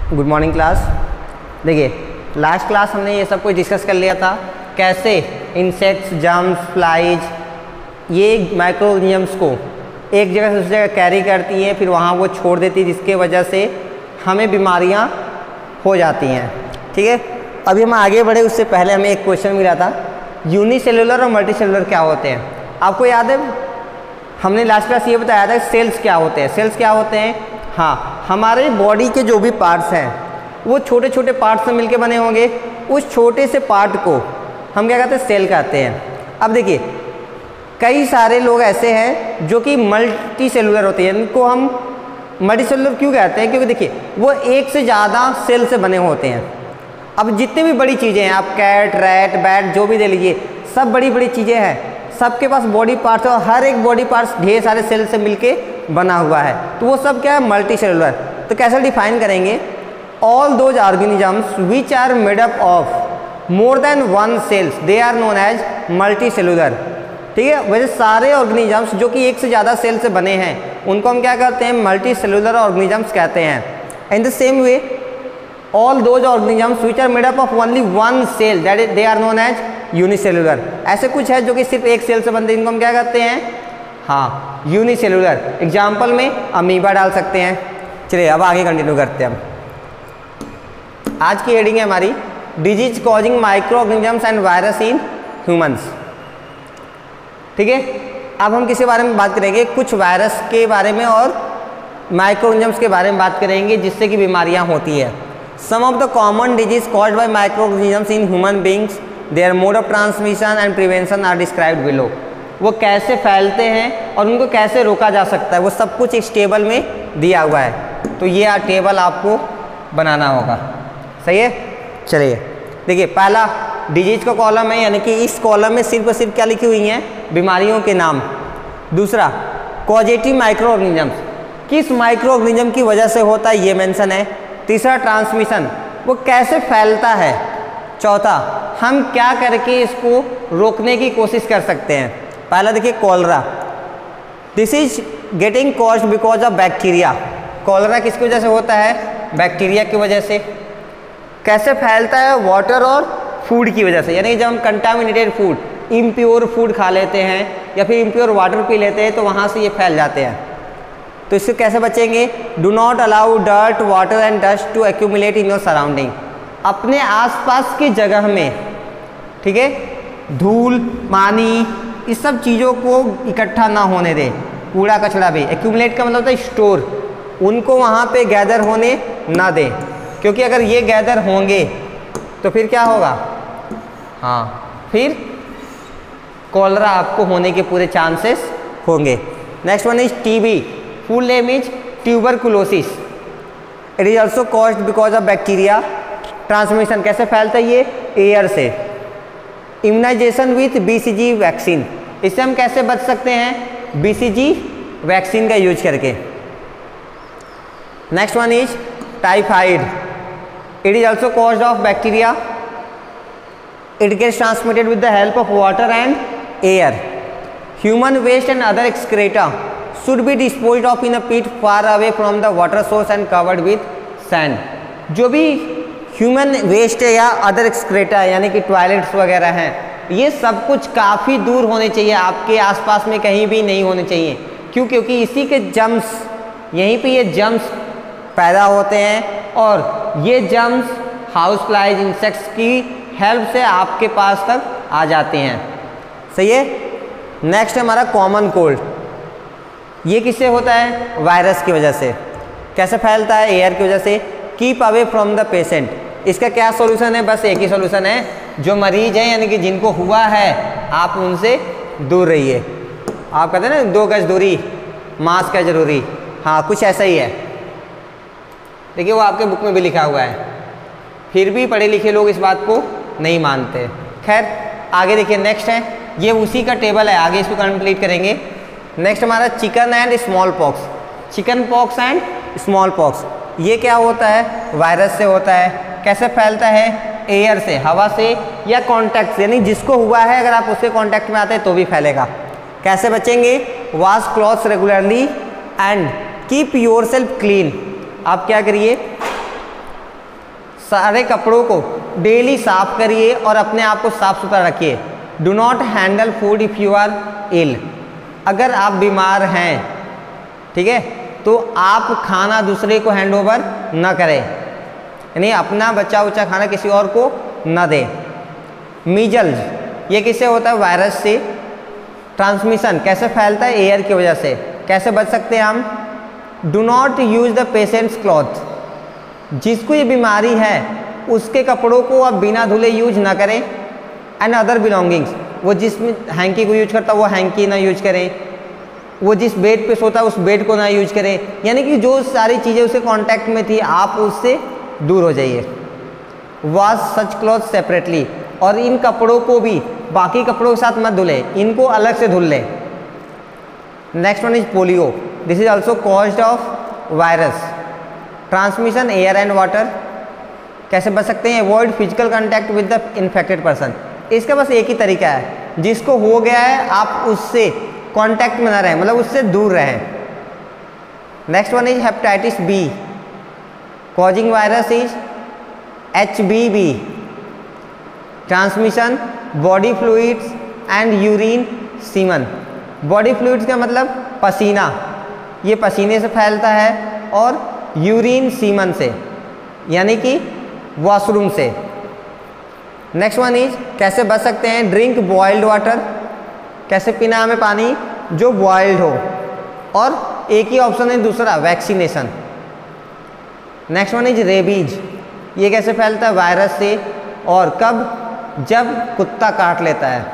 Good morning class. देखिए last class हमने ये सब कुछ डिस्कस कर लिया था, कैसे इंसेक्ट्स, जर्म्स, फ्लाइज ये माइक्रो ऑर्गेनिजम्स को एक जगह से दूसरी जगह कैरी करती हैं, फिर वहाँ वो छोड़ देती है, जिसके वजह से हमें बीमारियाँ हो जाती हैं। ठीक है, अभी हम आगे बढ़े उससे पहले हमें एक क्वेश्चन मिला था, यूनिसेलुलर और मल्टीसेलुलर क्या होते हैं। आपको याद है हमने लास्ट क्लास ये बताया था सेल्स क्या होते हैं। सेल्स क्या होते हैं? हाँ, हमारे बॉडी के जो भी पार्ट्स हैं वो छोटे छोटे पार्ट्स से मिलके बने होंगे। उस छोटे से पार्ट को हम क्या कहते हैं? सेल कहते हैं। अब देखिए कई सारे लोग ऐसे हैं जो कि मल्टी सेलुलर होते हैं, इनको हम मल्टी सेलुलर क्यों कहते हैं? क्योंकि देखिए वो एक से ज़्यादा सेल से बने होते हैं। अब जितनी भी बड़ी चीज़ें हैं, आप कैट, रैट, बैट जो भी दे लीजिए, सब बड़ी बड़ी चीज़ें हैं, सबके पास बॉडी पार्ट्स है और हर एक बॉडी पार्ट्स ढेर सारे सेल से मिलके बना हुआ है, तो वो सब क्या है? Multicellular. तो कैसे डिफाइन करेंगे? All those organisms which are made up of more than one cells they are known as multicellular. ठीक है, वैसे सारे ऑर्गेनिजम्स जो कि एक से ज़्यादा सेल से बने हैं उनको हम क्या कहते हैं? मल्टी सेलुलर ऑर्गेनिजम्स कहते हैं। In the same way all those organisms which are made up of only one cell that is they are known as unicellular. ऐसे कुछ है जो कि सिर्फ एक सेल से बनते हैं, इनको हम क्या कहते हैं? हाँ, यूनिसेलुलर। एग्जाम्पल में अमीबा डाल सकते हैं। चलिए अब आगे कंटिन्यू करते हैं। हम आज की हेडिंग है हमारी disease causing micro organisms and virus in humans. ठीक है, अब हम किसके बारे में बात करेंगे? कुछ वायरस के बारे में और माइक्रो ऑर्गेनिजम्स के बारे में बात करेंगे जिससे कि बीमारियां होती है। Some of the common disease caused by microorganisms in human beings, their mode of transmission and prevention are described below. वो कैसे फैलते हैं और उनको कैसे रोका जा सकता है, वो सब कुछ इस टेबल में दिया हुआ है। तो ये टेबल आपको बनाना होगा। सही है, चलिए देखिए पहला डिजीज का कॉलम है, यानी कि इस कॉलम में सिर्फ और सिर्फ क्या लिखी हुई हैं? बीमारियों के नाम। दूसरा कॉजेटिव माइक्रो ऑर्गेनिजम्स, किस माइक्रो ऑर्गेनिज्म की वजह से होता है ये मेंशन है। तीसरा ट्रांसमिशन, वो कैसे फैलता है। चौथा हम क्या करके इसको रोकने की कोशिश कर सकते हैं। पहला देखिए cholera, this is getting caused because of bacteria. Cholera किसकी वजह से होता है? बैक्टीरिया की वजह से। कैसे फैलता है? वाटर और फूड की वजह से, यानी जब हम कंटामिनेटेड फूड, इम्प्योर फूड खा लेते हैं या फिर इम्प्योर वाटर पी लेते हैं तो वहाँ से ये फैल जाते हैं। तो इससे कैसे बचेंगे? Do not allow dirt, water and dust to accumulate in your surrounding. अपने आसपास की जगह में, ठीक है, धूल, पानी, इस सब चीज़ों को इकट्ठा ना होने दें। कूड़ा कचरा भी, एक्यूमुलेट का मतलब होता है स्टोर, उनको वहाँ पे गैदर होने ना दें, क्योंकि अगर ये गैदर होंगे तो फिर क्या होगा? हाँ, फिर कॉलरा आपको होने के पूरे चांसेस होंगे। Next one is TB, full name is tuberculosis. It is also caused because of bacteria. Transmission कैसे फैलता है? ये एयर से। इम्यूनाइजेशन विथ बीसीजी वैक्सीन, इससे हम कैसे बच सकते हैं? बीसीजी वैक्सीन का यूज करके। Next one is typhoid, it is also caused of bacteria. It gets transmitted with the help of water and air. Human waste and other excreta should be disposed of in a pit far away from the water source and covered with sand। जो भी human waste है या other excreta यानी कि toilets वगैरह हैं, ये सब कुछ काफ़ी दूर होने चाहिए, आपके आसपास में कहीं भी नहीं होने चाहिए। क्यों? क्योंकि इसी के जम्स, यहीं पे ये जम्स पैदा होते हैं और ये जम्स हाउस फ्लाइज, इंसेक्ट्स की हेल्प से आपके पास तक आ जाते हैं। सही है। नेक्स्ट है हमारा कॉमन कोल्ड, ये किससे होता है? वायरस की वजह से। कैसे फैलता है? एयर की वजह से। Keep away from the patient, इसका क्या सॉल्यूशन है? बस एक ही सॉल्यूशन है, जो मरीज हैं यानी कि जिनको हुआ है आप उनसे दूर रहिए। आप कहते हैं ना 2 गज दूरी, मास्क है जरूरी। हाँ, कुछ ऐसा ही है। देखिए वो आपके बुक में भी लिखा हुआ है, फिर भी पढ़े लिखे लोग इस बात को नहीं मानते। खैर आगे देखिए, नेक्स्ट है, ये उसी का टेबल है, आगे इसको कंप्लीट करेंगे। नेक्स्ट हमारा chicken and small pox, chicken pox and small pox. ये क्या होता है? वायरस से होता है। कैसे फैलता है? एयर से, हवा से या कॉन्टैक्ट से, यानी जिसको हुआ है अगर आप उसके कॉन्टैक्ट में आते हैं तो भी फैलेगा। कैसे बचेंगे? Wash clothes regularly and keep your self clean. आप क्या करिए? सारे कपड़ों को डेली साफ करिए और अपने आप को साफ सुथरा रखिए। Do not handle food if you are ill. अगर आप बीमार हैं, ठीक है, तो आप खाना दूसरे को हैंड ओवर ना करें, यानी अपना बचा उचा खाना किसी और को ना दें। मीजल्स, ये किससे होता है? वायरस से। ट्रांसमिशन कैसे फैलता है? एयर की वजह से। कैसे बच सकते हैं हम? Do not use the patients cloth. जिसको ये बीमारी है उसके कपड़ों को आप बिना धुले यूज ना करें। एंड अदर बिलोंगिंग्स, वो जिसमें हैंकी को यूज करता है वो हैंकी ना यूज करें, वो जिस बेड पे सोता है उस बेड को ना यूज करें, यानी कि जो सारी चीज़ें उसके कांटेक्ट में थी आप उससे दूर हो जाइए। वॉश सच क्लॉथ सेपरेटली, और इन कपड़ों को भी बाकी कपड़ों के साथ मत धुलें, इनको अलग से धुल लें। Next one is polio. This is also caused of virus. Transmission air and water. कैसे बच सकते हैं? Avoid physical contact with the infected person. इसका बस एक ही तरीका है, जिसको हो गया है आप उससे कांटेक्ट में ना रहें, मतलब उससे दूर रहें। Next one is hepatitis B. Causing virus is HBV। Transmission body fluids and urine semen. Body fluids का मतलब पसीना, ये पसीने से फैलता है, और यूरिन सीमन से, यानी कि वॉशरूम से। नेक्स्ट वन इज कैसे बच सकते हैं? Drink boiled water. कैसे पीना हमें पानी? जो बॉइल्ड हो। और एक ही ऑप्शन है दूसरा, vaccination. Next one is rabies. ये कैसे फैलता है? वायरस से। और कब? जब कुत्ता काट लेता है।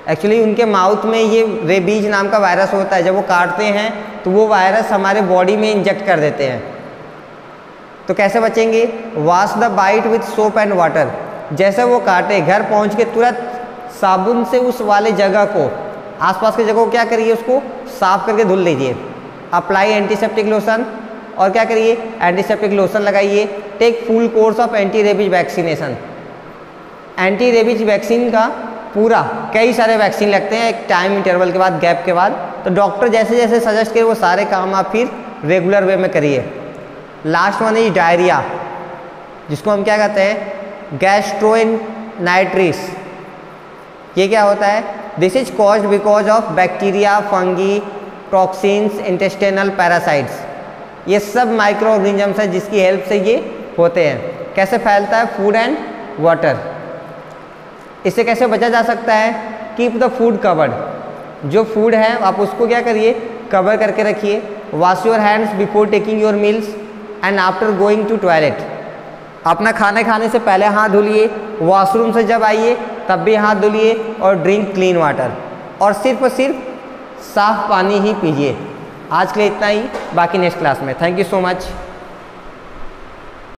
एक्चुअली उनके माउथ में ये रेबीज नाम का वायरस होता है, जब वो काटते हैं तो वो वायरस हमारे बॉडी में इंजेक्ट कर देते हैं। तो कैसे बचेंगे? Wash the bite with soap and water. जैसे वो काटे, घर पहुंच के तुरंत साबुन से उस वाले जगह को, आसपास की जगह को क्या करिए, उसको साफ करके धुल लीजिए। अप्लाई एंटीसेप्टिक लोशन, और क्या करिए? एंटीसेप्टिक लोशन लगाइए। Take full course of anti rabies vaccination. Anti rabies vaccine का पूरा, कई सारे वैक्सीन लगते हैं एक टाइम इंटरवल के बाद, गैप के बाद, तो डॉक्टर जैसे जैसे सजेस्ट करे वो सारे काम आप फिर रेगुलर वे में करिए। लास्ट वन इज डायरिया, जिसको हम क्या कहते हैं? गैस्ट्रोएंटेराइटिस। ये क्या होता है? This is caused because of bacteria, fungi, toxins, intestinal parasites. ये सब माइक्रो ऑर्गेनिजम्स हैं जिसकी हेल्प से ये होते हैं। कैसे फैलता है? Food and water. इससे कैसे बचा जा सकता है? Keep the food covered. जो फूड है आप उसको क्या करिए? कवर करके रखिए। Wash your hands before taking your meals and after going to toilet. अपना खाना खाने से पहले हाथ धुलिए, वॉशरूम से जब आइए तब भी हाथ धुलिए, और ड्रिंक क्लीन वाटर, और सिर्फ साफ पानी ही पीजिए। आज के लिए इतना ही, बाकी नेक्स्ट क्लास में। Thank you so much.